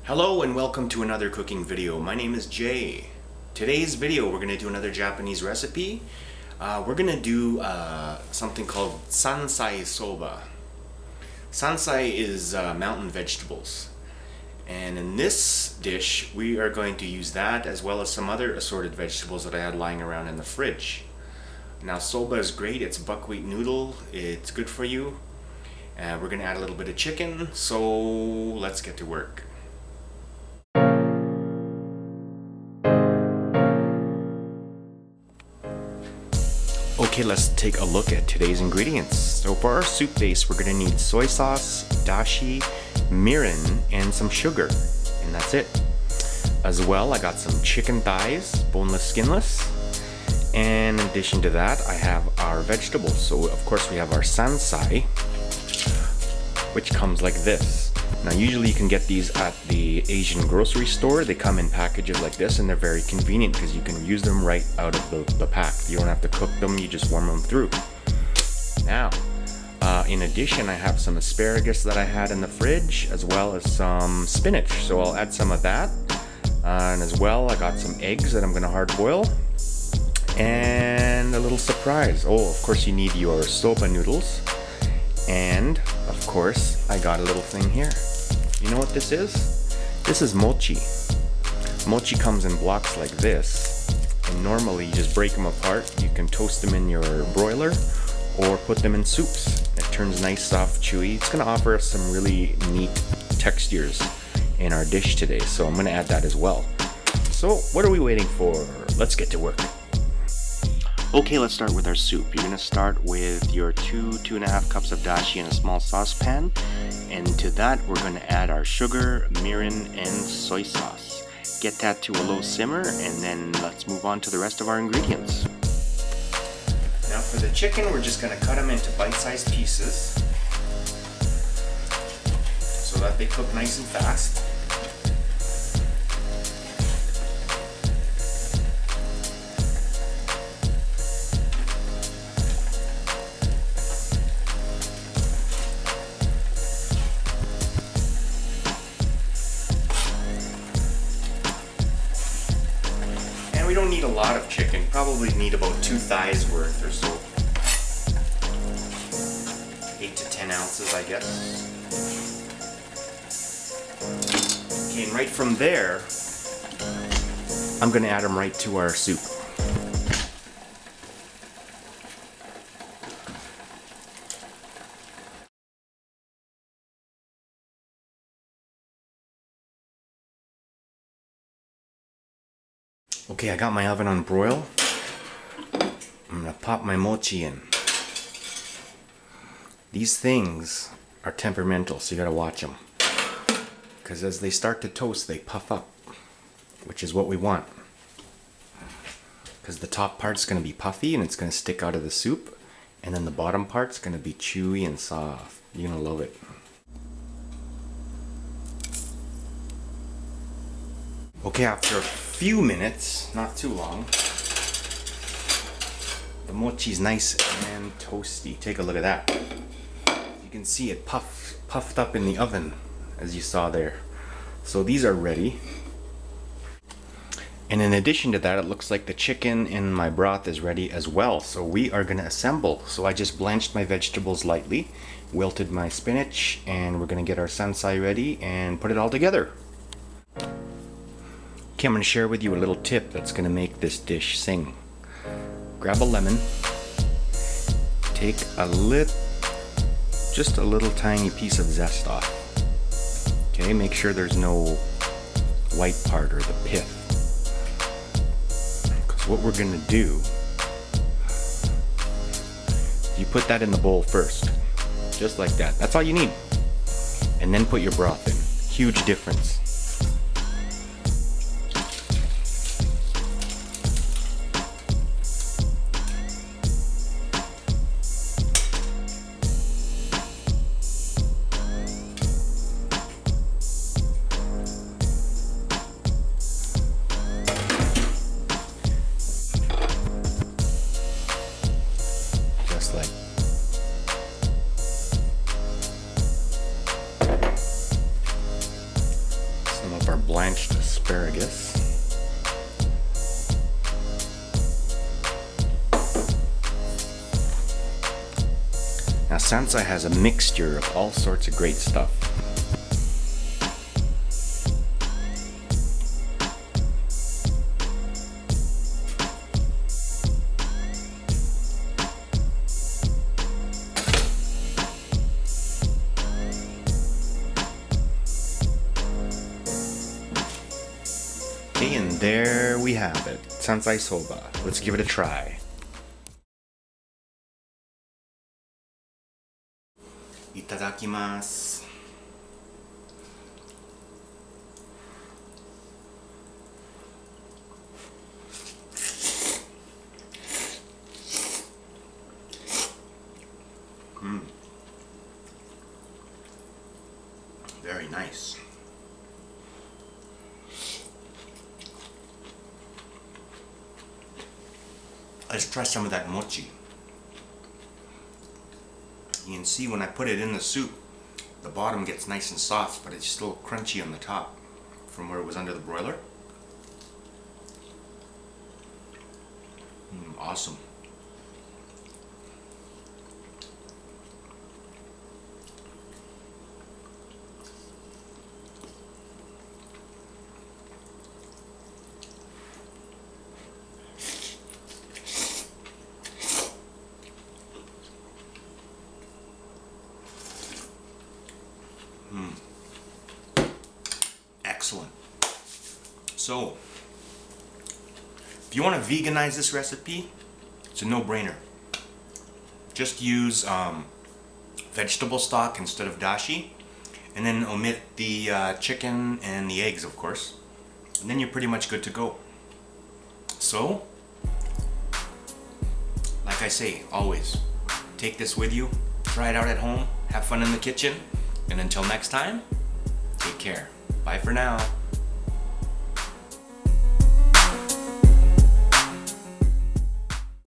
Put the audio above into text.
Hello and welcome to another cooking video. My name is Jay. Today's video we're going to do another Japanese recipe. We're going to do something called Sansai Soba. Sansai is mountain vegetables. And in this dish we are going to use that as well as some other assorted vegetables that I had lying around in the fridge. Now soba is great, it's buckwheat noodle, it's good for you. We're going to add a little bit of chicken, so let's get to work. Okay, let's take a look at today's ingredients. So for our soup base, we're going to need soy sauce, dashi, mirin, and some sugar. And that's it. As well, I got some chicken thighs, boneless, skinless. And in addition to that, I have our vegetables. So of course we have our sansai, which comes like this. Now usually you can get these at the Asian grocery store. They come in packages like this and they're very convenient because you can use them right out of the pack. You don't have to cook them, you just warm them through. Now, in addition, I have some asparagus that I had in the fridge as well as some spinach. So I'll add some of that. And as well, I got some eggs that I'm going to hard boil. And a little surprise. Oh, of course you need your soba noodles. And of course, I got a little thing here. You know what this is? This is mochi. Mochi comes in blocks like this. And normally you just break them apart. You can toast them in your broiler or put them in soups. It turns nice, soft, chewy. It's gonna offer us some really neat textures in our dish today. So I'm gonna add that as well. So what are we waiting for? Let's get to work. Okay, let's start with our soup. You're going to start with your 2.5 cups of dashi in a small saucepan. And to that, we're going to add our sugar, mirin, and soy sauce. Get that to a low simmer, and then let's move on to the rest of our ingredients. Now for the chicken, we're just going to cut them into bite-sized pieces so that they cook nice and fast. We don't need a lot of chicken, probably need about 2 thighs worth or so. 8 to 10 ounces, I guess. Okay, and right from there, I'm going to add them right to our soup. Okay, I got my oven on broil. I'm gonna pop my mochi in. These things are temperamental, so you gotta watch them. Because as they start to toast, they puff up, which is what we want. Because the top part's gonna be puffy and it's gonna stick out of the soup, and then the bottom part's gonna be chewy and soft. You're gonna love it. Okay, after a few minutes, not too long, the mochi's nice and toasty. Take a look at that. You can see it puffed up in the oven, as you saw there. So these are ready. And in addition to that, it looks like the chicken in my broth is ready as well. So we are gonna assemble. So I just blanched my vegetables lightly, wilted my spinach, and we're gonna get our sansai ready and put it all together. Okay, I'm going to share with you a little tip that's going to make this dish sing. Grab a lemon, take just a little tiny piece of zest off. Okay, make sure there's no white part or the pith. Because what we're going to do, you put that in the bowl first, just like that. That's all you need. And then put your broth in. Huge difference. some of our blanched asparagus. Now Sansai has a mixture of all sorts of great stuff. Okay, and there we have it, Sansai Soba. Let's give it a try. Itadakimasu. Very nice. Let's try some of that mochi. You can see when I put it in the soup, the bottom gets nice and soft, but it's still crunchy on the top from where it was under the broiler. Awesome. Excellent. So, if you want to veganize this recipe, it's a no-brainer. Just use vegetable stock instead of dashi, and then omit the chicken and the eggs, of course, and then you're pretty much good to go. So, like I say, always, take this with you, try it out at home, have fun in the kitchen, and until next time, take care. Bye for now.